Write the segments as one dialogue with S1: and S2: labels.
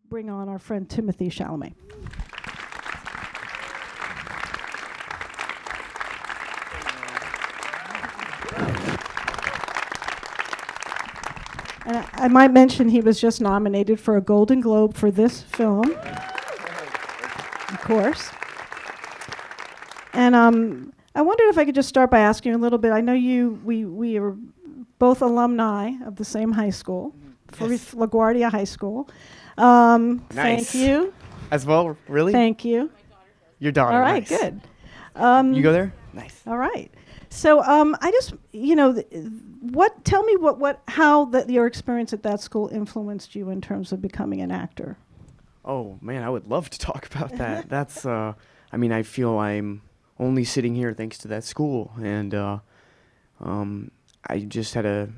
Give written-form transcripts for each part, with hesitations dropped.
S1: bring on our friend Timothée Chalamet. And I might mention he was just nominated for a Golden Globe for this film, of course. And I wondered if I could just start by asking you a little bit. I know we are both alumni of the same high school,
S2: Yes.
S1: LaGuardia High School.
S2: Nice.
S1: Thank you.
S2: As well, really?
S1: Thank you.
S2: Your daughter.
S1: All right,
S2: nice.
S1: good.
S2: You go there? Nice.
S1: All right. So I just, tell me how your experience at that school influenced you in terms of becoming an actor.
S2: Oh man, I would love to talk about that. That's, I feel I'm only sitting here thanks to that school, and I just had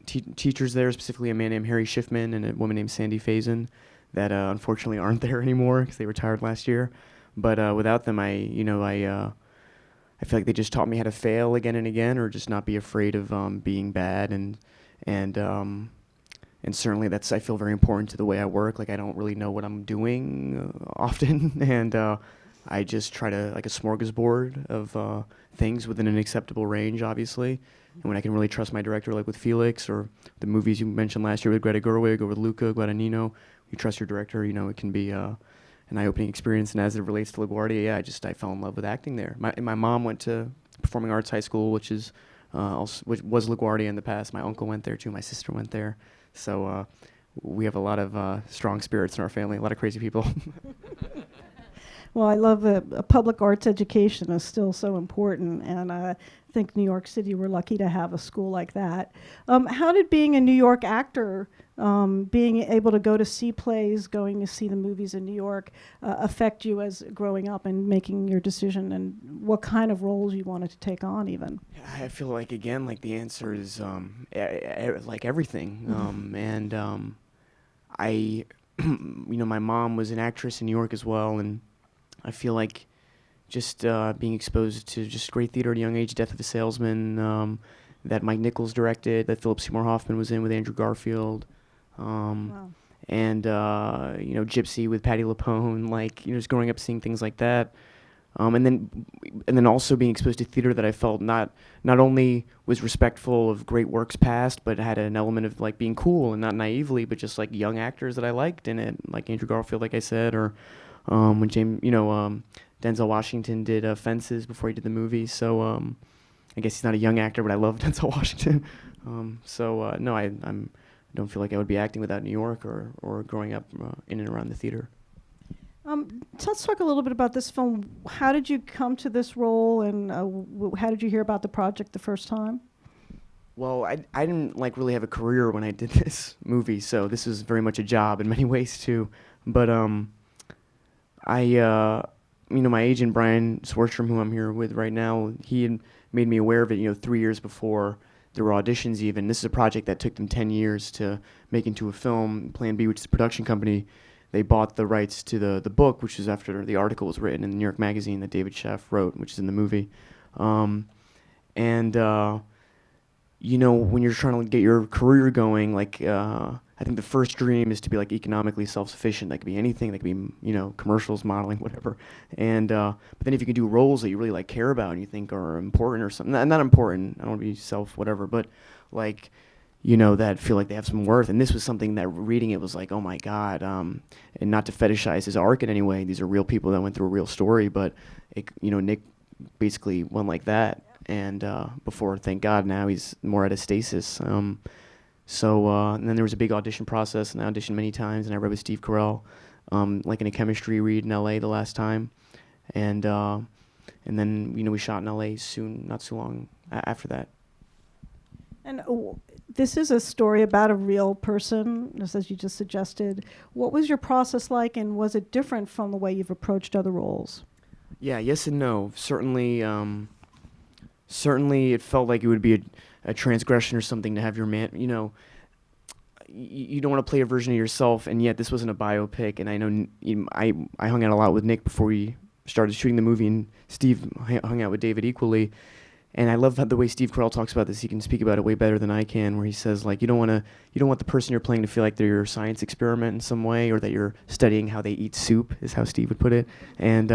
S2: teachers there, specifically a man named Harry Schiffman and a woman named Sandy Faison, that unfortunately aren't there anymore because they retired last year. But without them, I feel like they just taught me how to fail again and again, or just not be afraid of being bad, and certainly I feel very important to the way I work. Like, I don't really know what I'm doing often, and I just try to, like a smorgasbord of things within an acceptable range, obviously. And when I can really trust my director, like with Felix, or the movies you mentioned last year with Greta Gerwig, or with Luca Guadagnino, you trust your director, it can be an eye-opening experience. And as it relates to LaGuardia, I fell in love with acting there. My mom went to Performing Arts High School, which was LaGuardia in the past. My uncle went there too. My sister went there. So we have a lot of strong spirits in our family. A lot of crazy people.
S1: Well, I love a public arts education is still so important, and I think New York City, we're lucky to have a school like that. How did being a New York actor, being able to go to see plays, going to see the movies in New York, affect you as growing up and making your decision, and what kind of roles you wanted to take on even?
S2: I feel like, again, like the answer is like everything. I, my mom was an actress in New York as well, and I feel like just being exposed to just great theater at a young age, Death of a Salesman, that Mike Nichols directed, that Philip Seymour Hoffman was in with Andrew Garfield,
S1: Wow.
S2: and Gypsy with Patti LuPone, just growing up seeing things like that. And then also being exposed to theater that I felt not only was respectful of great works past, but had an element of like being cool and not naively, but just like young actors that I liked in it, like Andrew Garfield, like I said, or when Denzel Washington did Fences before he did the movie. So I guess he's not a young actor, but I love Denzel Washington. No, I don't feel like I would be acting without New York or growing up in and around the theater.
S1: Let's talk a little bit about this film. How did you come to this role, and how did you hear about the project the first time?
S2: Well, I didn't really have a career when I did this movie, so this was very much a job in many ways too. But my agent Brian Swartstrom, who I'm here with right now, he had made me aware of it, 3 years before there were auditions even. This is a project that took them 10 years to make into a film. Plan B, which is a production company, they bought the rights to the book, which is after the article was written in the New York Magazine that David Sheff wrote, which is in the movie. When you're trying to get your career going, I think the first dream is to be economically self-sufficient. That could be anything. That could be commercials, modeling, whatever. But then if you can do roles that you really care about and you think are important or something, not important. I don't want to be whatever, but that feel like they have some worth. And this was something that reading it was like, oh my God. And not to fetishize his arc in any way. These are real people that went through a real story. But Nick basically went like that. And before, thank God, now he's more at a stasis. And then there was a big audition process, and I auditioned many times, and I read with Steve Carell, in a chemistry read in LA the last time. And then, we shot in LA soon, not so long after that.
S1: And this is a story about a real person, just as you just suggested. What was your process like, and was it different from the way you've approached other roles?
S2: Yeah, yes and no. Certainly it felt like it would be a transgression or something to have your man, you don't want to play a version of yourself, and yet this wasn't a biopic. And I know I hung out a lot with Nick before we started shooting the movie, and Steve hung out with David equally. and I love how the way Steve Carell talks about this. He can speak about it way better than I can, where he says like you don't want the person you're playing to feel like they're your science experiment in some way, or that you're studying how they eat soup, is how Steve would put it. And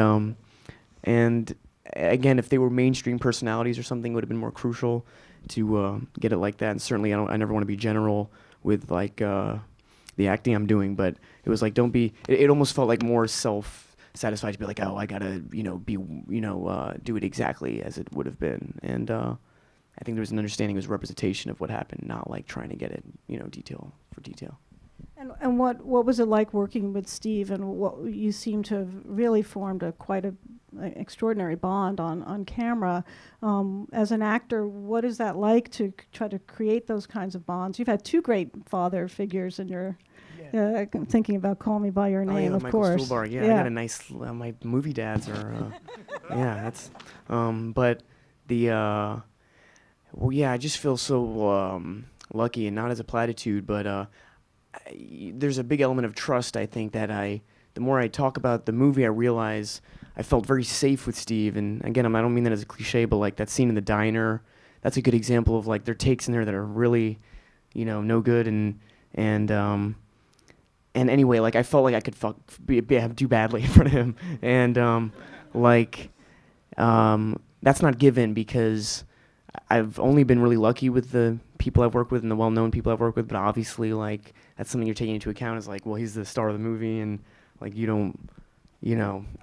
S2: again, if they were mainstream personalities or something, it would have been more crucial to get it like that. And certainly, I never want to be general with like the acting I'm doing, but it was like don't be. It almost felt like more self-satisfied to be like, oh, I gotta do it exactly as it would have been. And I think there was an understanding, it was representation of what happened, not like trying to get it detail for detail.
S1: And what was it like working with Steve? And what you seem to have really formed quite an extraordinary bond on camera. As an actor, what is that like to try to create those kinds of bonds? You've had two great father figures in your. I'm thinking about Call Me by Your Name, of
S2: Michael
S1: course.
S2: Stuhlbarg, I got a nice. My movie dads are. That's. But the. I just feel so lucky, and not as a platitude, but. There's a big element of trust, I think, that the more I talk about the movie, I realize I felt very safe with Steve. And again, I don't mean that as a cliche, but like that scene in the diner, that's a good example of like there are takes in there that are really, no good. And anyway, like I felt like I could do badly in front of him. And that's not given, because I've only been really lucky with the people I've worked with and the well-known people I've worked with, but obviously, like, that's something you're taking into account is like, well, he's the star of the movie, and like, you don't,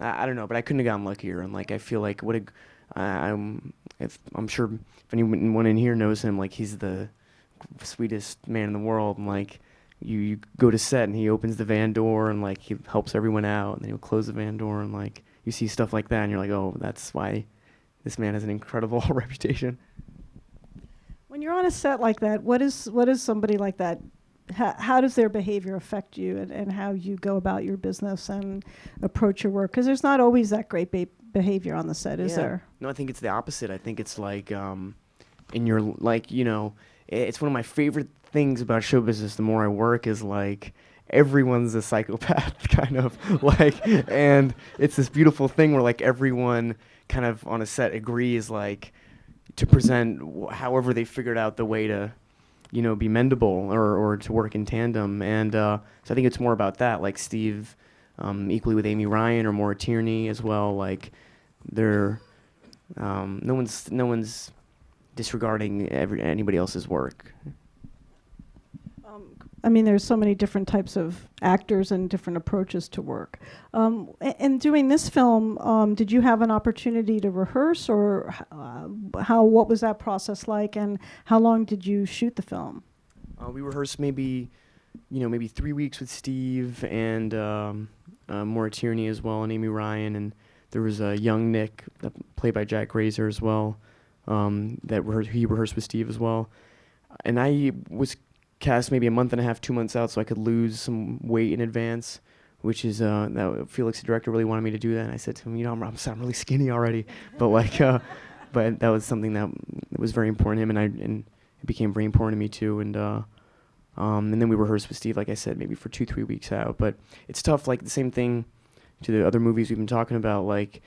S2: I don't know, but I couldn't have gotten luckier. And like, I feel like I'm sure if anyone in here knows him, like, he's the sweetest man in the world. And like, you go to set and he opens the van door and like he helps everyone out, and then he'll close the van door, and like you see stuff like that, and you're like, oh, that's why this man has an incredible reputation.
S1: When you're on a set like that, what is somebody like that? How does their behavior affect you, and how you go about your business and approach your work? Because there's not always that great behavior on the set, is there?
S2: No, I think it's the opposite. I think it's like, in your, like, it's one of my favorite things about show business, the more I work, is like, everyone's a psychopath, kind of, like, and it's this beautiful thing where like everyone kind of on a set agrees, like, to present however they figured out the way to, be mendable or to work in tandem. And so I think it's more about that, like Steve, equally with Amy Ryan or Maura Tierney as well. Like, they're no one's disregarding anybody else's work.
S1: I mean, there's so many different types of actors and different approaches to work. And doing this film, did you have an opportunity to rehearse, or what was that process like, and how long did you shoot the film?
S2: We rehearsed maybe 3 weeks with Steve and Maura Tierney as well, and Amy Ryan, and there was young Nick, played by Jack Razor as well, he rehearsed with Steve as well. And I was cast maybe a month and a half, 2 months out, so I could lose some weight in advance, which is that Felix, the director, really wanted me to do that. And I said to him, I'm really skinny already, but like, but that was something that was very important to him, and it became very important to me too. And then we rehearsed with Steve, like I said, maybe for 2-3 weeks out. But it's tough, like the same thing to the other movies we've been talking about. Like,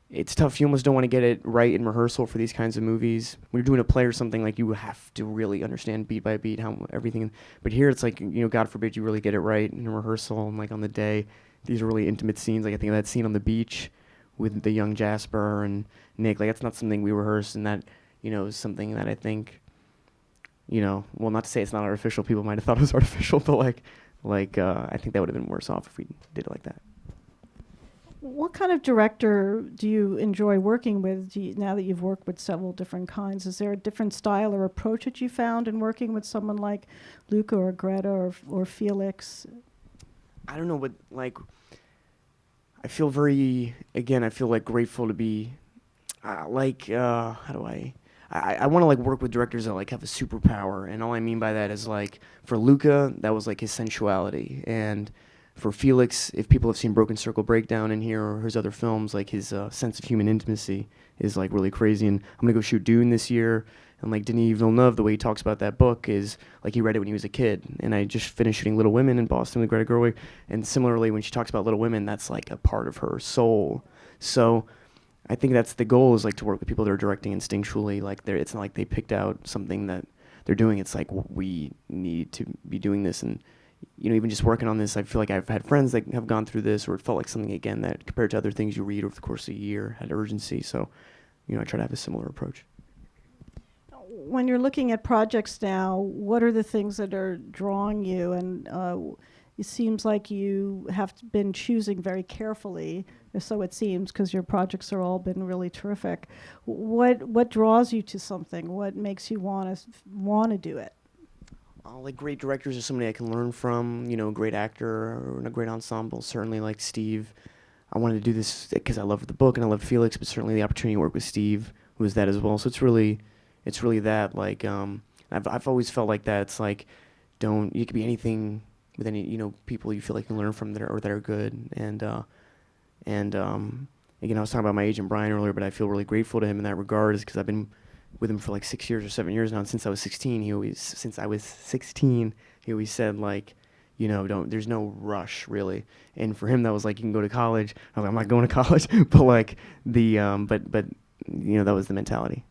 S2: it's tough. You almost don't want to get it right in rehearsal for these kinds of movies. When you're doing a play or something, like, you have to really understand beat by beat how everything. But here it's like, God forbid you really get it right in rehearsal, and like on the day, these are really intimate scenes. Like, I think of that scene on the beach with the young Jasper and Nick. Like, that's not something we rehearsed, and that is something that I think, well, not to say it's not artificial. People might have thought it was artificial, but I think that would have been worse off if we did it like that.
S1: What kind of director do you enjoy working with now that you've worked with several different kinds? Is there a different style or approach that you found in working with someone like Luca or Greta or Felix?
S2: I don't know, but like, I feel like grateful to be, how do I want to like work with directors that like have a superpower, and all I mean by that is like, for Luca, that was like his sensuality, and for Felix, if people have seen Broken Circle Breakdown in here or his other films, like his sense of human intimacy is like really crazy. And I'm gonna go shoot Dune this year, and like Denis Villeneuve, the way he talks about that book is like he read it when he was a kid. And I just finished shooting Little Women in Boston with Greta Gerwig, and similarly when she talks about Little Women, that's like a part of her soul. So I think that's the goal, is like to work with people that are directing instinctually. Like it's not like they picked out something that they're doing. It's like, we need to be doing this. And, even just working on this, I feel like I've had friends that have gone through this, or it felt like something, again, that compared to other things you read over the course of a year had urgency. So, I try to have a similar approach.
S1: When you're looking at projects now, what are the things that are drawing you? And it seems like you have been choosing very carefully, or so it seems, because your projects have all been really terrific. What draws you to something? What makes you want to do it?
S2: Like great directors are somebody I can learn from, a great actor or in a great ensemble. Certainly like Steve. I wanted to do this because I loved the book and I loved Felix, but certainly the opportunity to work with Steve was that as well. So it's really that, like, I've always felt like that. It's like, you could be anything with any, people you feel like you can learn from that are good. And again, I was talking about my agent Brian earlier, but I feel really grateful to him in that regard, is because I've been with him for like 6 years or 7 years now. And since I was 16, he always said, like, there's no rush really. And for him, that was like, you can go to college. I was like, I'm not going to college, but like but that was the mentality.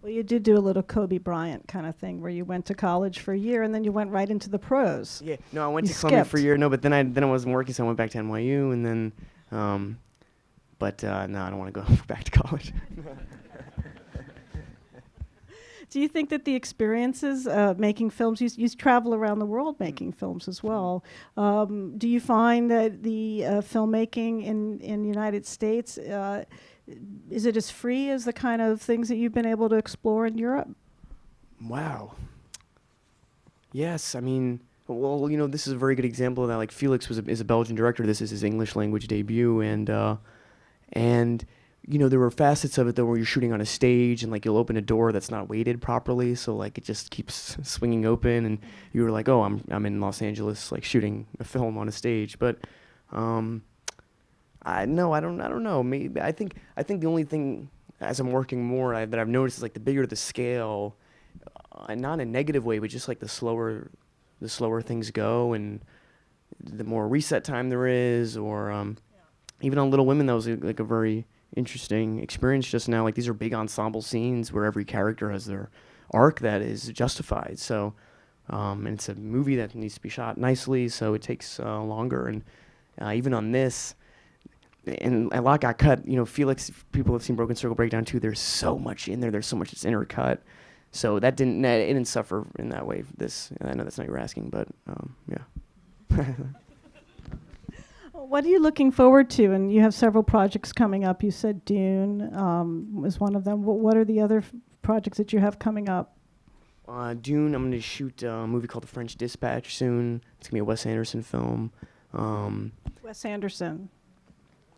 S1: Well, you did do a little Kobe Bryant kind of thing, where you went to college for a year and then you went right into the pros.
S2: Yeah, no, I went
S1: You
S2: to Columbia for a
S1: skipped.
S2: year. No, but then I wasn't working, so I went back to NYU, and then, no, I don't want to go back to college.
S1: Do you think that the experiences making films, you travel around the world making films as well, do you find that the filmmaking in the United States, is it as free as the kind of things that you've been able to explore in Europe?
S2: Wow. Yes, I mean, well, this is a very good example of that. Like, Felix is a Belgian director. This is his English language debut, and there were facets of it though where you're shooting on a stage, and like you'll open a door that's not weighted properly, so like it just keeps swinging open, and you were like, oh, I'm in Los Angeles, like shooting a film on a stage. But I don't know. Maybe I think the only thing, as I'm working more, that I've noticed is like the bigger the scale, and not in a negative way, but just like the slower things go, and the more reset time there is, or even on Little Women, that was like a very interesting experience just now. Like, these are big ensemble scenes where every character has their arc that is justified. So, and it's a movie that needs to be shot nicely, so it takes longer. And even on this, and a lot got cut. Felix, people have seen Broken Circle Breakdown too. There's so much in there. There's so much that's intercut. So it didn't suffer in that way. I know that's not what you're asking, but yeah.
S1: What are you looking forward to? And you have several projects coming up. You said Dune was one of them. What are the other projects that you have coming up?
S2: Dune, I'm going to shoot a movie called The French Dispatch soon. It's going to be a Wes Anderson film.
S1: Wes Anderson.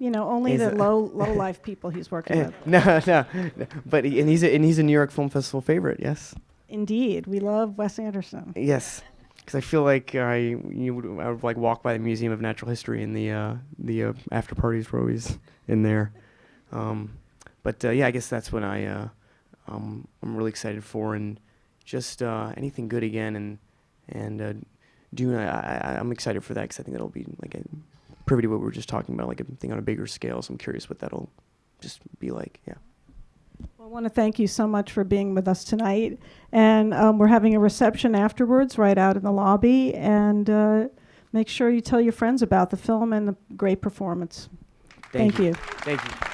S1: Only the low life people he's working with.
S2: No. But he's a New York Film Festival favorite. Yes.
S1: Indeed, we love Wes Anderson.
S2: Yes. Because I feel like I would like walk by the Museum of Natural History, and the after parties were always in there. But yeah, I guess that's what I'm really excited for, and just anything good again, and Dune. I'm excited for that, because I think that'll be like a privy to what we were just talking about, like a thing on a bigger scale. So I'm curious what that'll just be like. Yeah.
S1: Well, I want to thank you so much for being with us tonight. And we're having a reception afterwards right out in the lobby. And make sure you tell your friends about the film and the great performance. Thank you.
S2: Thank you.